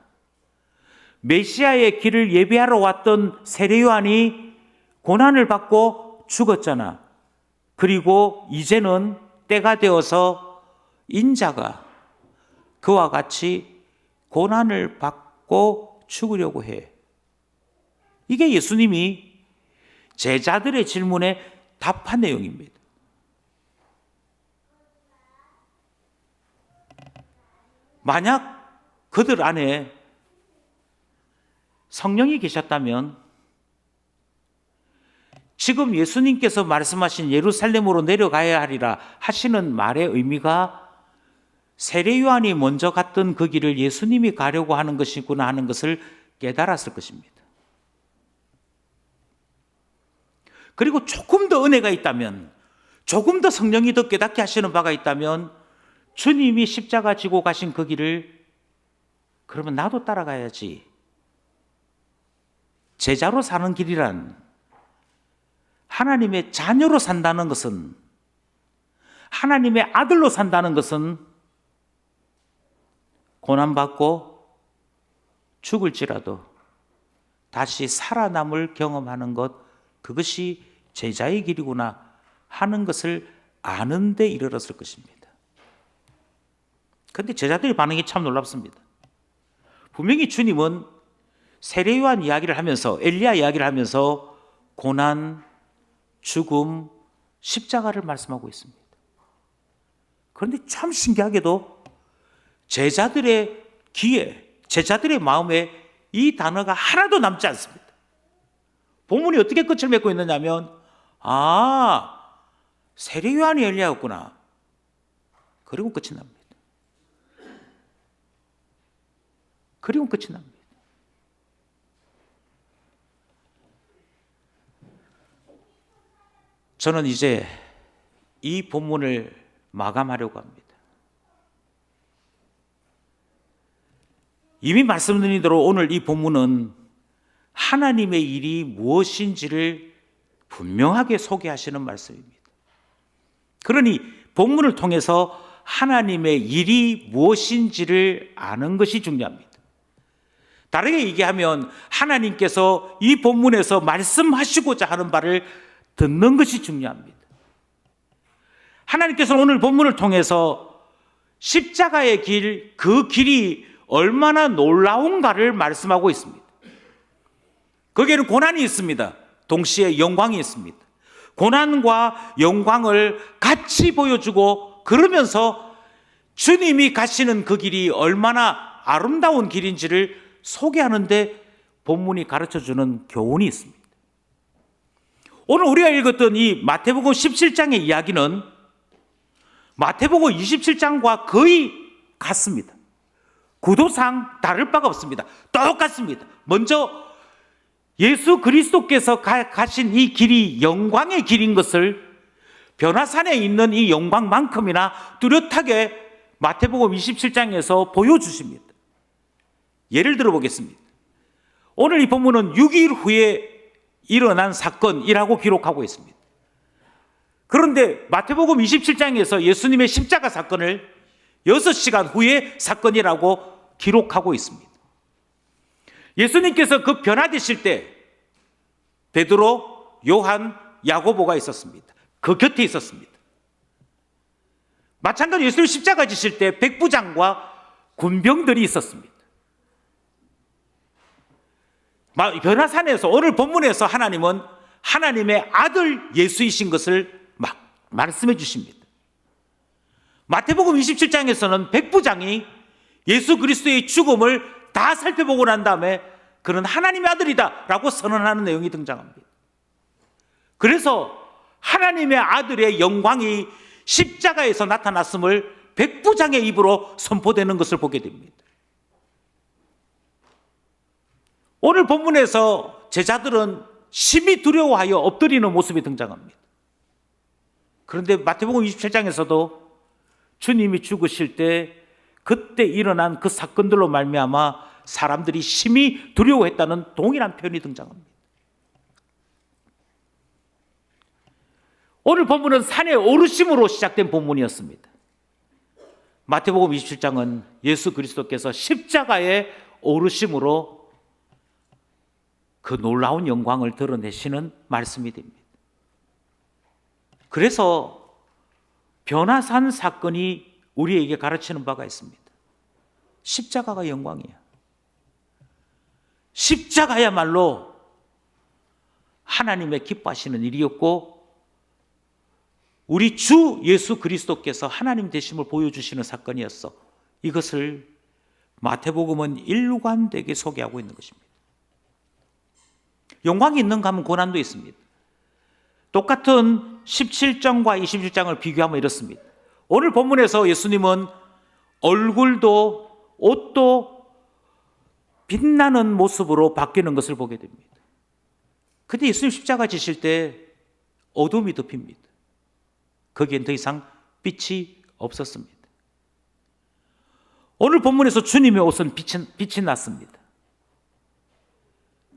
메시아의 길을 예배하러 왔던 세례 요한이 고난을 받고 죽었잖아. 그리고 이제는 때가 되어서 인자가 그와 같이 고난을 받고 죽으려고 해. 이게 예수님이 제자들의 질문에 답한 내용입니다. 만약 그들 안에 성령이 계셨다면 지금 예수님께서 말씀하신 예루살렘으로 내려가야 하리라 하시는 말의 의미가 세례 요한이 먼저 갔던 그 길을 예수님이 가려고 하는 것이구나 하는 것을 깨달았을 것입니다. 그리고 조금 더 은혜가 있다면, 조금 더 성령이 더 깨닫게 하시는 바가 있다면, 주님이 십자가 지고 가신 그 길을 그러면 나도 따라가야지. 제자로 사는 길이란, 하나님의 자녀로 산다는 것은, 하나님의 아들로 산다는 것은 고난받고 죽을지라도 다시 살아남을 경험하는 것, 그것이 제자의 길이구나 하는 것을 아는 데 이르렀을 것입니다. 그런데 제자들의 반응이 참 놀랍습니다. 분명히 주님은 세례 요한 이야기를 하면서, 엘리야 이야기를 하면서 고난, 죽음, 십자가를 말씀하고 있습니다. 그런데 참 신기하게도 제자들의 귀에, 제자들의 마음에 이 단어가 하나도 남지 않습니다. 본문이 어떻게 끝을 맺고 있느냐면, 아, 세례 요한이 엘리야였구나. 그리고 끝이 납니다. 그리고 끝이 납니다. 저는 이제 이 본문을 마감하려고 합니다. 이미 말씀드린 대로 오늘 이 본문은 하나님의 일이 무엇인지를 분명하게 소개하시는 말씀입니다. 그러니 본문을 통해서 하나님의 일이 무엇인지를 아는 것이 중요합니다. 다르게 얘기하면 하나님께서 이 본문에서 말씀하시고자 하는 바를 듣는 것이 중요합니다. 하나님께서는 오늘 본문을 통해서 십자가의 길, 그 길이 얼마나 놀라운가를 말씀하고 있습니다. 거기에는 고난이 있습니다. 동시에 영광이 있습니다. 고난과 영광을 같이 보여주고, 그러면서 주님이 가시는 그 길이 얼마나 아름다운 길인지를 소개하는데 본문이 가르쳐주는 교훈이 있습니다. 오늘 우리가 읽었던 이 마태복음 17장의 이야기는 마태복음 27장과 거의 같습니다. 구도상 다를 바가 없습니다. 똑같습니다. 먼저 예수 그리스도께서 가신 이 길이 영광의 길인 것을 변화산에 있는 이 영광만큼이나 뚜렷하게 마태복음 27장에서 보여주십니다. 예를 들어 보겠습니다. 오늘 이 본문은 6일 후에 일어난 사건이라고 기록하고 있습니다. 그런데 마태복음 27장에서 예수님의 십자가 사건을 6시간 후의 사건이라고 기록하고 있습니다. 예수님께서 그 변화되실 때 베드로, 요한, 야고보가 있었습니다. 그 곁에 있었습니다. 마찬가지로 예수님 십자가 지실 때 백부장과 군병들이 있었습니다. 변화산에서 오늘 본문에서 하나님은 하나님의 아들 예수이신 것을 막 말씀해 주십니다. 마태복음 27장에서는 백부장이 예수 그리스도의 죽음을 다 살펴보고 난 다음에 그는 하나님의 아들이다 라고 선언하는 내용이 등장합니다. 그래서 하나님의 아들의 영광이 십자가에서 나타났음을 백부장의 입으로 선포되는 것을 보게 됩니다. 오늘 본문에서 제자들은 심히 두려워하여 엎드리는 모습이 등장합니다. 그런데 마태복음 27장에서도 주님이 죽으실 때 그때 일어난 그 사건들로 말미암아 사람들이 심히 두려워했다는 동일한 표현이 등장합니다. 오늘 본문은 산의 오르심으로 시작된 본문이었습니다. 마태복음 27장은 예수 그리스도께서 십자가에 오르심으로 그 놀라운 영광을 드러내시는 말씀이 됩니다. 그래서 변화산 사건이 우리에게 가르치는 바가 있습니다. 십자가가 영광이야. 십자가야말로 하나님의 기뻐하시는 일이었고 우리 주 예수 그리스도께서 하나님 되심을 보여주시는 사건이었어. 이것을 마태복음은 일관되게 소개하고 있는 것입니다. 영광이 있는가 하면 고난도 있습니다. 똑같은 17장과 27장을 비교하면 이렇습니다. 오늘 본문에서 예수님은 얼굴도 옷도 빛나는 모습으로 바뀌는 것을 보게 됩니다. 근데 예수님 십자가 지실 때 어둠이 덮입니다. 거기엔 더 이상 빛이 없었습니다. 오늘 본문에서 주님의 옷은 빛이 났습니다.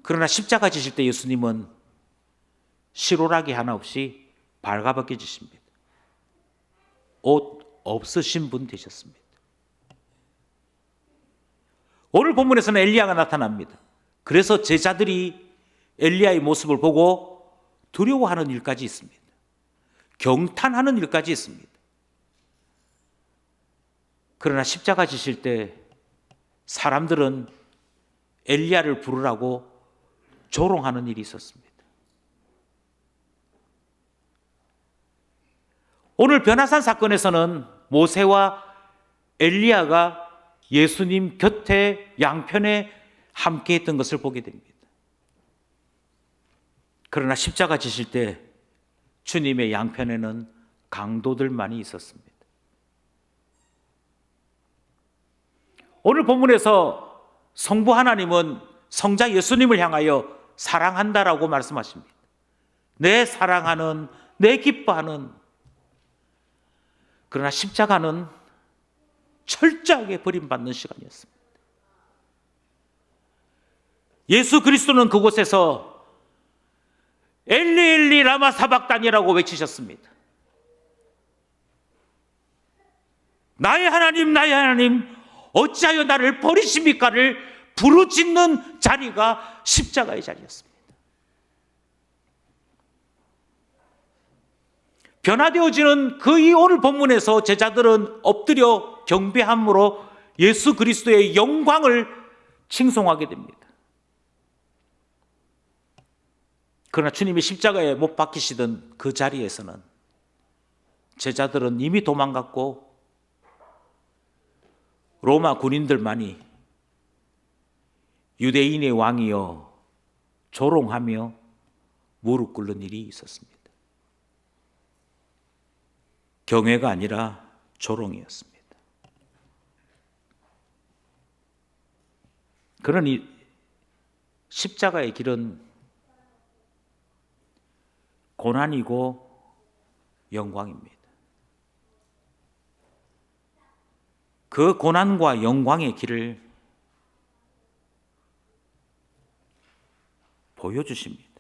그러나 십자가 지실 때 예수님은 실오라기 하나 없이 발가벗겨지십니다. 옷 없으신 분 되셨습니다. 오늘 본문에서는 엘리야가 나타납니다. 그래서 제자들이 엘리야의 모습을 보고 두려워하는 일까지 있습니다. 경탄하는 일까지 있습니다. 그러나 십자가 지실 때 사람들은 엘리야를 부르라고 조롱하는 일이 있었습니다. 오늘 변화산 사건에서는 모세와 엘리야가 예수님 곁에 양편에 함께 했던 것을 보게 됩니다. 그러나 십자가 지실 때 주님의 양편에는 강도들만이 있었습니다. 오늘 본문에서 성부 하나님은 성자 예수님을 향하여 사랑한다라고 말씀하십니다. 내 사랑하는, 내 기뻐하는. 그러나 십자가는 철저하게 버림받는 시간이었습니다. 예수 그리스도는 그곳에서 엘리 엘리 라마 사박단이라고 외치셨습니다. 나의 하나님 어찌하여 나를 버리십니까를 부르짖는 자리가 십자가의 자리였습니다. 변화되어지는 그 이 오늘 본문에서 제자들은 엎드려 경배함으로 예수 그리스도의 영광을 칭송하게 됩니다. 그러나 주님이 십자가에 못 박히시던 그 자리에서는 제자들은 이미 도망갔고 로마 군인들만이 유대인의 왕이여 조롱하며 무릎 꿇는 일이 있었습니다. 경외가 아니라 조롱이었습니다. 그러니 십자가의 길은 고난이고 영광입니다. 그 고난과 영광의 길을 보여주십니다.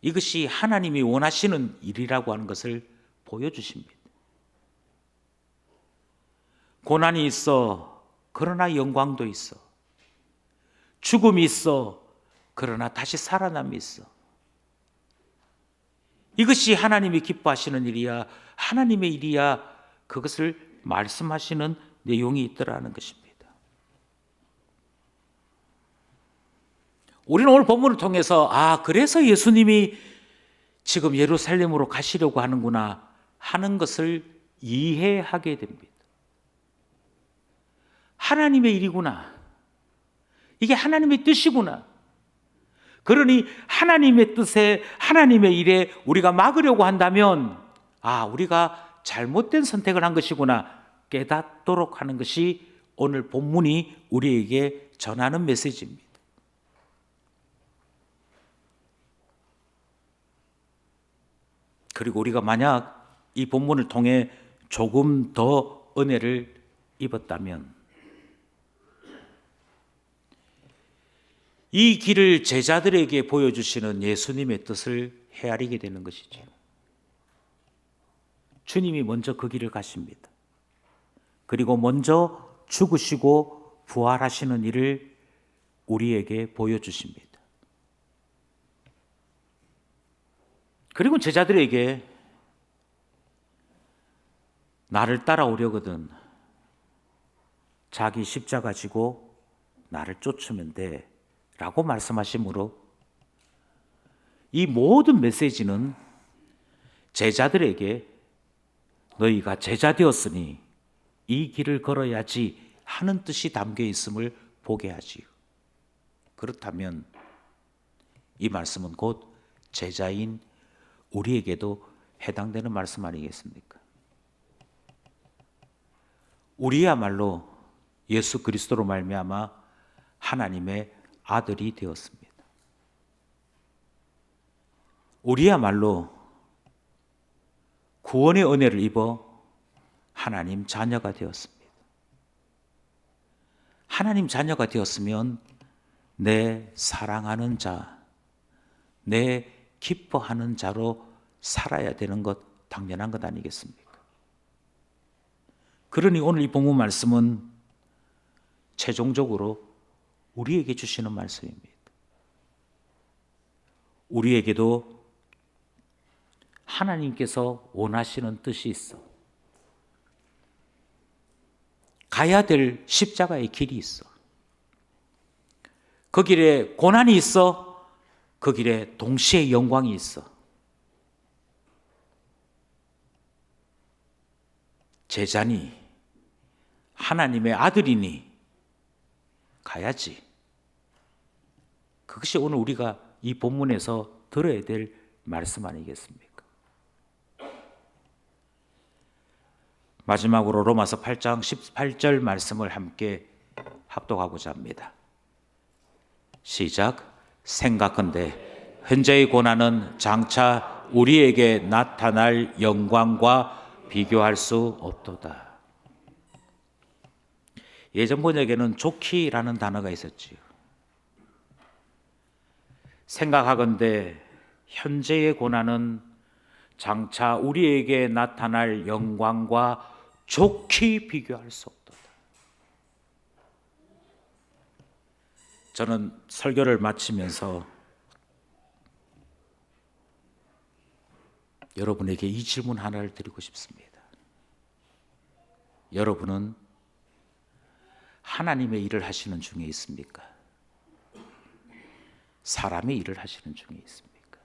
이것이 하나님이 원하시는 일이라고 하는 것을 보여주십니다. 고난이 있어, 그러나 영광도 있어. 죽음이 있어, 그러나 다시 살아남이 있어. 이것이 하나님이 기뻐하시는 일이야, 하나님의 일이야, 그것을 말씀하시는 내용이 있더라는 것입니다. 우리는 오늘 본문을 통해서 그래서 예수님이 지금 예루살렘으로 가시려고 하는구나 하는 것을 이해하게 됩니다. 하나님의 일이구나. 이게 하나님의 뜻이구나. 그러니 하나님의 뜻에, 하나님의 일에 우리가 막으려고 한다면 우리가 잘못된 선택을 한 것이구나 깨닫도록 하는 것이 오늘 본문이 우리에게 전하는 메시지입니다. 그리고 우리가 만약 이 본문을 통해 조금 더 은혜를 입었다면 이 길을 제자들에게 보여주시는 예수님의 뜻을 헤아리게 되는 것이죠. 주님이 먼저 그 길을 가십니다. 그리고 먼저 죽으시고 부활하시는 일을 우리에게 보여주십니다. 그리고 제자들에게 나를 따라오려거든 자기 십자가 지고 나를 쫓으면 돼 라고 말씀하시므로 이 모든 메시지는 제자들에게 너희가 제자 되었으니 이 길을 걸어야지 하는 뜻이 담겨 있음을 보게 하지요. 그렇다면 이 말씀은 곧 제자인 우리에게도 해당되는 말씀 아니겠습니까? 우리야말로 예수 그리스도로 말미암아 하나님의 아들이 되었습니다. 우리야말로 구원의 은혜를 입어 하나님 자녀가 되었습니다. 하나님 자녀가 되었으면 내 사랑하는 자, 내 기뻐하는 자로 살아야 되는 것 당연한 것 아니겠습니까? 그러니 오늘 이 본문 말씀은 최종적으로 우리에게 주시는 말씀입니다. 우리에게도 하나님께서 원하시는 뜻이 있어. 가야 될 십자가의 길이 있어. 그 길에 고난이 있어. 그 길에 동시에 영광이 있어. 제자니 하나님의 아들이니 가야지. 그것이 오늘 우리가 이 본문에서 들어야 될 말씀 아니겠습니까? 마지막으로 로마서 8장 18절 말씀을 함께 합독하고자 합니다. 시작. 생각컨대 현재의 고난은 장차 우리에게 나타날 영광과 비교할 수 없도다. 예전 번역에는 좋기라는 단어가 있었지요. 생각하건대 현재의 고난은 장차 우리에게 나타날 영광과 좋게 비교할 수 없도다. 저는 설교를 마치면서 여러분에게 이 질문 하나를 드리고 싶습니다. 여러분은 하나님의 일을 하시는 중에 있습니까? 사람의 일을 하시는 중에 있습니까?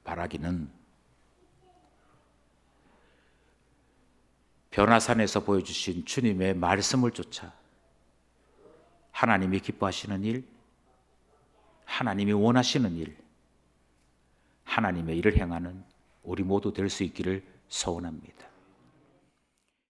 바라기는 변화산에서 보여주신 주님의 말씀을 쫓아 하나님이 기뻐하시는 일, 하나님이 원하시는 일, 하나님의 일을 행하는 우리 모두 될 수 있기를 소원합니다.